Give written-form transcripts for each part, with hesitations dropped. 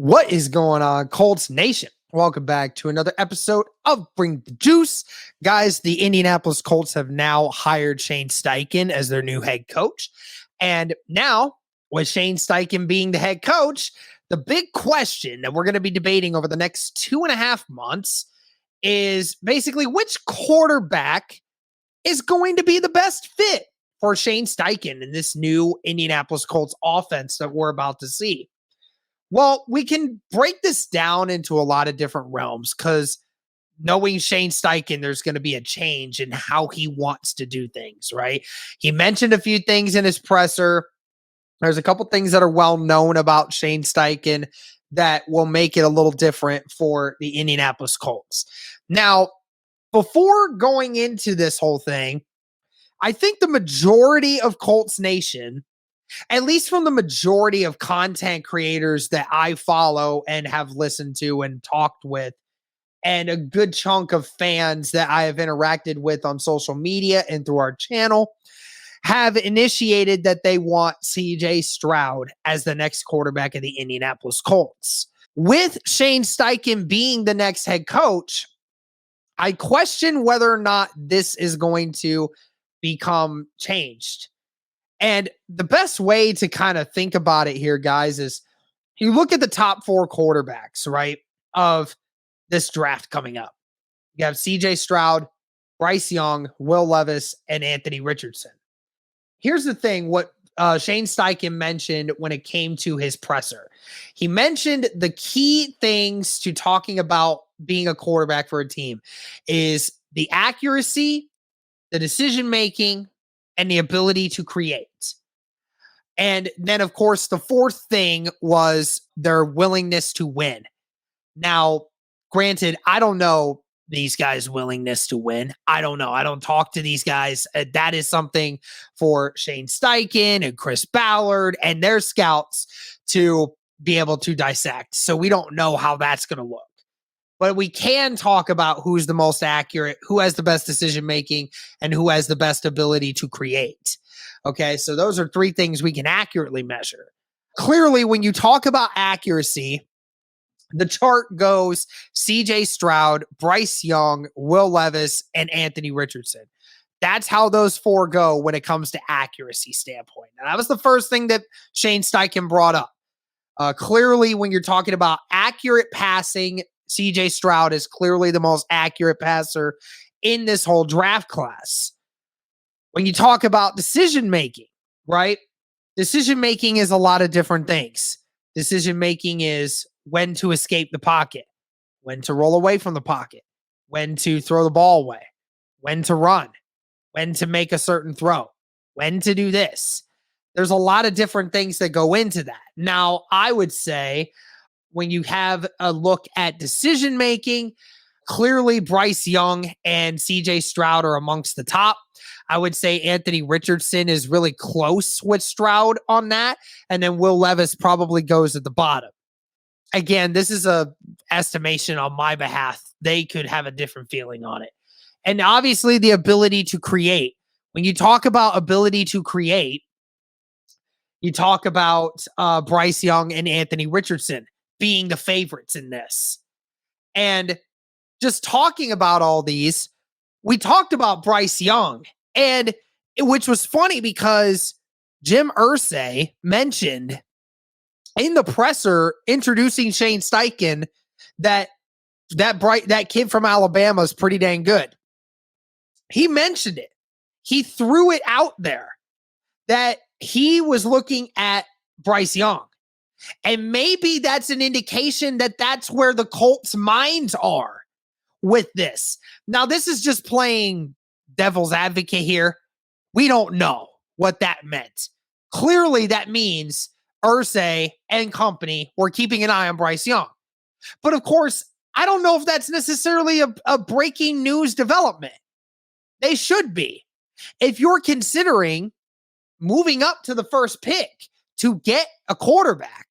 What is going on, Colts Nation? Welcome back to another episode of Bring the Juice. Guys, the Indianapolis Colts have now hired Shane Steichen as their new head coach. And now, with Shane Steichen being the head coach, the big question that we're going to be debating over the next 2.5 months is basically which quarterback is going to be the best fit for Shane Steichen in this new Indianapolis Colts offense that we're about to see. Well, we can break this down into a lot of different realms because knowing Shane Steichen, there's going to be a change in how he wants to do things, right? He mentioned a few things in his presser. There's a couple things that are well known about Shane Steichen that will make it a little different for the Indianapolis Colts. Now, before going into this whole thing, I think the majority of Colts Nation, at least from the majority of content creators that I follow and have listened to and talked with, and a good chunk of fans that I have interacted with on social media and through our channel, have initiated that they want CJ Stroud as the next quarterback of the Indianapolis Colts. With Shane Steichen being the next head coach, I question whether or not this is going to become changed. And the best way to kind of think about it here, guys, is you look at the top 4 quarterbacks, right, of this draft coming up. You have CJ Stroud, Bryce Young, Will Levis, and Anthony Richardson. Here's the thing, what Shane Steichen mentioned when it came to his presser. He mentioned the key things to talking about being a quarterback for a team is the accuracy, the decision-making, and the ability to create. And then, of course, the fourth thing was their willingness to win. Now, granted, I don't know these guys' willingness to win. I don't know. I don't talk to these guys. That is something for Shane Steichen and Chris Ballard and their scouts to be able to dissect. So we don't know how that's going to look. But we can talk about who's the most accurate, who has the best decision-making, and who has the best ability to create. Okay, so those are 3 things we can accurately measure. Clearly, when you talk about accuracy, the chart goes CJ Stroud, Bryce Young, Will Levis, and Anthony Richardson. That's how those 4 go when it comes to accuracy standpoint. Now, that was the first thing that Shane Steichen brought up. Clearly, when you're talking about accurate passing, CJ Stroud is clearly the most accurate passer in this whole draft class. When you talk about decision-making, right? Decision-making is a lot of different things. Decision-making is when to escape the pocket, when to roll away from the pocket, when to throw the ball away, when to run, when to make a certain throw, when to do this. There's a lot of different things that go into that. Now, I would say when you have a look at decision-making, clearly Bryce Young and CJ Stroud are amongst the top. I would say Anthony Richardson is really close with Stroud on that. And then Will Levis probably goes at the bottom. Again, this is a estimation on my behalf. They could have a different feeling on it. And obviously the ability to create. When you talk about ability to create, you talk about Bryce Young and Anthony Richardson being the favorites in this. And just talking about all these, we talked about Bryce Young, and which was funny because Jim Irsay mentioned in the presser introducing Shane Steichen that kid from Alabama is pretty dang good. He mentioned it. He threw it out there that he was looking at Bryce Young. And maybe that's an indication that that's where the Colts' minds are with this. Now, this is just playing devil's advocate here. We don't know what that meant. Clearly, that means Irsay and company were keeping an eye on Bryce Young. But of course, I don't know if that's necessarily a breaking news development. They should be. If you're considering moving up to the first pick to get a quarterback,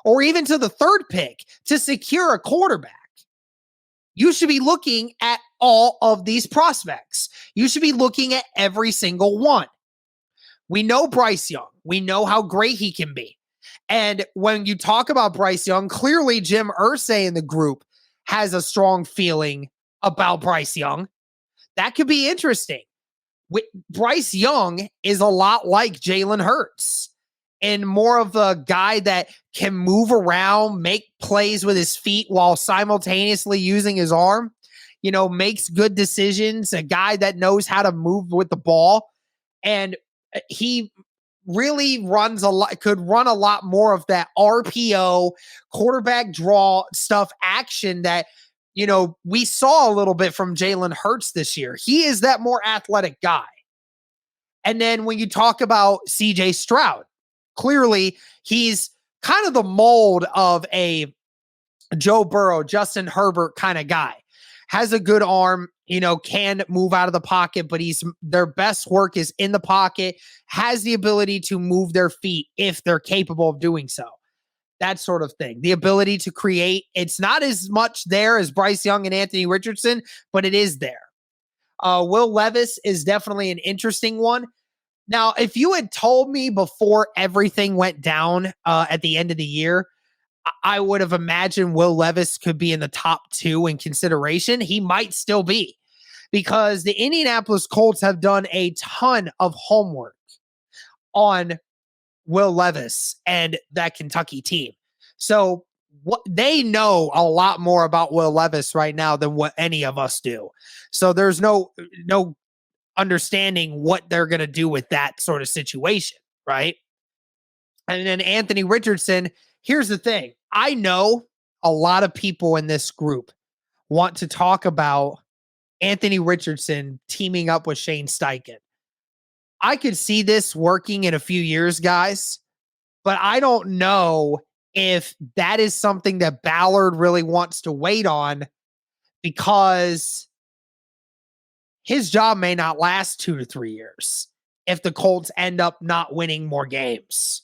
or even to the 3rd pick to secure a quarterback, you should be looking at all of these prospects. You should be looking at every single one. We know Bryce Young. We know how great he can be. And when you talk about Bryce Young, clearly Jim Irsay in the group has a strong feeling about Bryce Young. That could be interesting. Bryce Young is a lot like Jalen Hurts and more of a guy that can move around, make plays with his feet while simultaneously using his arm, makes good decisions, a guy that knows how to move with the ball. And he really could run a lot more of that RPO, quarterback draw stuff action that, we saw a little bit from Jalen Hurts this year. He is that more athletic guy. And then when you talk about CJ Stroud, clearly he's kind of the mold of a Joe Burrow, Justin Herbert kind of guy. Has a good arm, can move out of the pocket, but their best work is in the pocket, has the ability to move their feet if they're capable of doing so. That sort of thing. The ability to create, it's not as much there as Bryce Young and Anthony Richardson, but it is there. Will Levis is definitely an interesting one. Now, if you had told me before everything went down at the end of the year, I would have imagined Will Levis could be in the top 2 in consideration. He might still be, because the Indianapolis Colts have done a ton of homework on Will Levis and that Kentucky team. So they know a lot more about Will Levis right now than what any of us do. So there's no understanding what they're going to do with that sort of situation, right? And then Anthony Richardson, here's the thing. I know a lot of people in this group want to talk about Anthony Richardson teaming up with Shane Steichen. I could see this working in a few years, guys, but I don't know if that is something that Ballard really wants to wait on, because his job may not last 2 to 3 years if the Colts end up not winning more games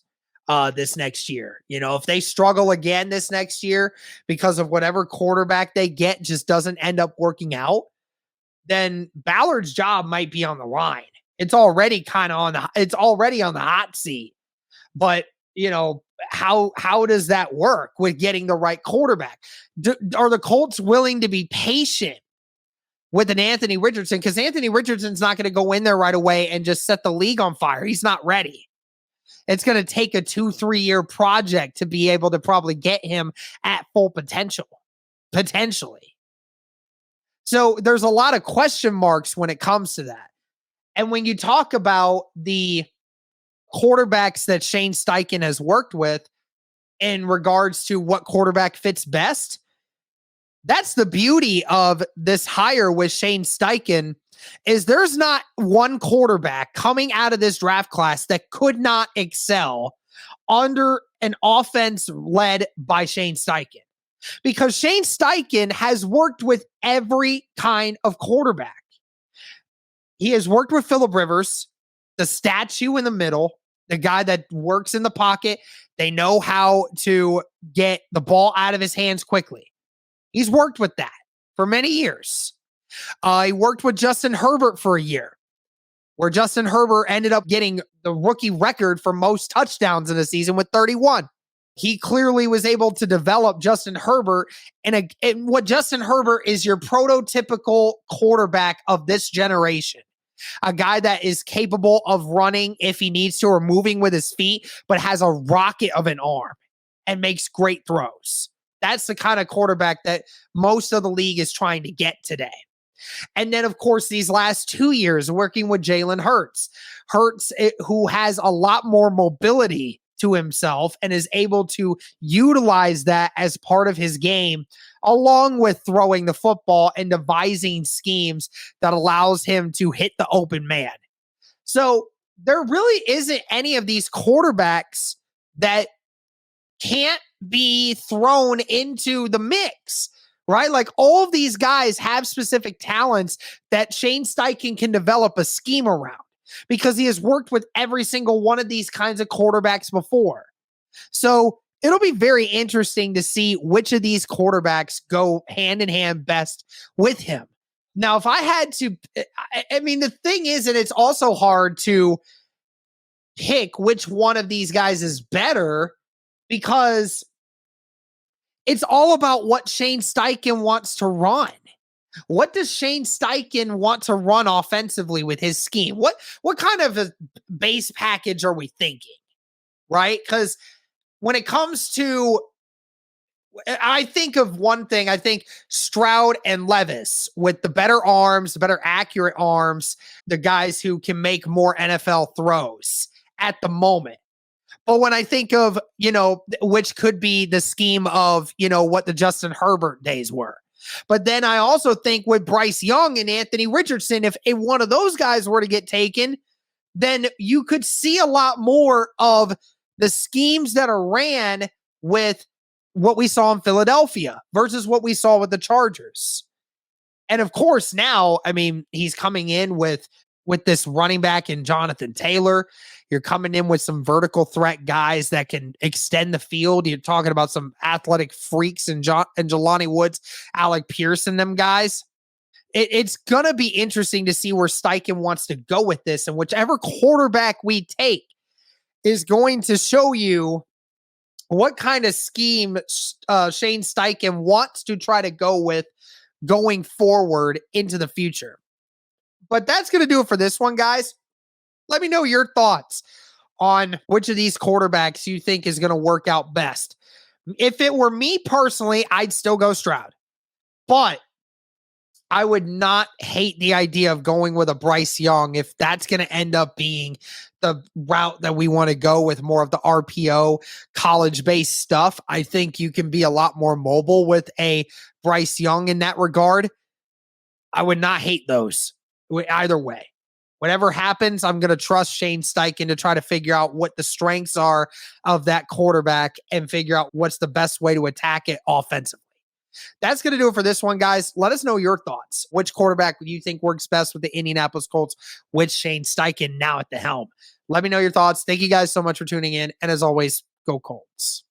this next year. If they struggle again this next year because of whatever quarterback they get just doesn't end up working out, then Ballard's job might be on the line. It's already on the hot seat. But, how does that work with getting the right quarterback? Are the Colts willing to be patient with an Anthony Richardson? Because Anthony Richardson's not going to go in there right away and just set the league on fire. He's not ready. It's going to take a 2-3 year project to be able to probably get him at full potentially. So there's a lot of question marks when it comes to that. And when you talk about the quarterbacks that Shane Steichen has worked with in regards to what quarterback fits best, that's the beauty of this hire with Shane Steichen, is there's not one quarterback coming out of this draft class that could not excel under an offense led by Shane Steichen. Because Shane Steichen has worked with every kind of quarterback. He has worked with Phillip Rivers, the statue in the middle, the guy that works in the pocket. They know how to get the ball out of his hands quickly. He's worked with that for many years. He worked with Justin Herbert for a year, where Justin Herbert ended up getting the rookie record for most touchdowns in a season with 31. He clearly was able to develop Justin Herbert, and what Justin Herbert is your prototypical quarterback of this generation. A guy that is capable of running if he needs to, or moving with his feet, but has a rocket of an arm and makes great throws. That's the kind of quarterback that most of the league is trying to get today. And then, of course, these last 2 years working with Jalen Hurts, who has a lot more mobility to himself and is able to utilize that as part of his game, along with throwing the football and devising schemes that allows him to hit the open man. So there really isn't any of these quarterbacks that can't be thrown into the mix, right? Like, all of these guys have specific talents that Shane Steichen can develop a scheme around, because he has worked with every single one of these kinds of quarterbacks before. So it'll be very interesting to see which of these quarterbacks go hand in hand best with him. Now, if I had to, I mean, the thing is, and it's also hard to pick which one of these guys is better, because it's all about what Shane Steichen wants to run. What does Shane Steichen want to run offensively with his scheme? What kind of a base package are we thinking? Right? Because when it comes to, I think of one thing, I think Stroud and Levis with the better arms, the better accurate arms, the guys who can make more NFL throws at the moment. But when I think of, which could be the scheme of, what the Justin Herbert days were. But then I also think with Bryce Young and Anthony Richardson, if one of those guys were to get taken, then you could see a lot more of the schemes that are ran with what we saw in Philadelphia versus what we saw with the Chargers. And of course, now, I mean, he's coming in with this running back in Jonathan Taylor. You're coming in with some vertical threat guys that can extend the field. You're talking about some athletic freaks and Jelani Woods, Alec Pearson, them guys. It's going to be interesting to see where Steichen wants to go with this. And whichever quarterback we take is going to show you what kind of scheme Shane Steichen wants to try to go with going forward into the future. But that's going to do it for this one, guys. Let me know your thoughts on which of these quarterbacks you think is going to work out best. If it were me personally, I'd still go Stroud. But I would not hate the idea of going with a Bryce Young if that's going to end up being the route that we want to go with more of the RPO college-based stuff. I think you can be a lot more mobile with a Bryce Young in that regard. I would not hate those either way. Whatever happens, I'm going to trust Shane Steichen to try to figure out what the strengths are of that quarterback and figure out what's the best way to attack it offensively. That's going to do it for this one, guys. Let us know your thoughts. Which quarterback do you think works best with the Indianapolis Colts with Shane Steichen now at the helm? Let me know your thoughts. Thank you guys so much for tuning in. And as always, go Colts.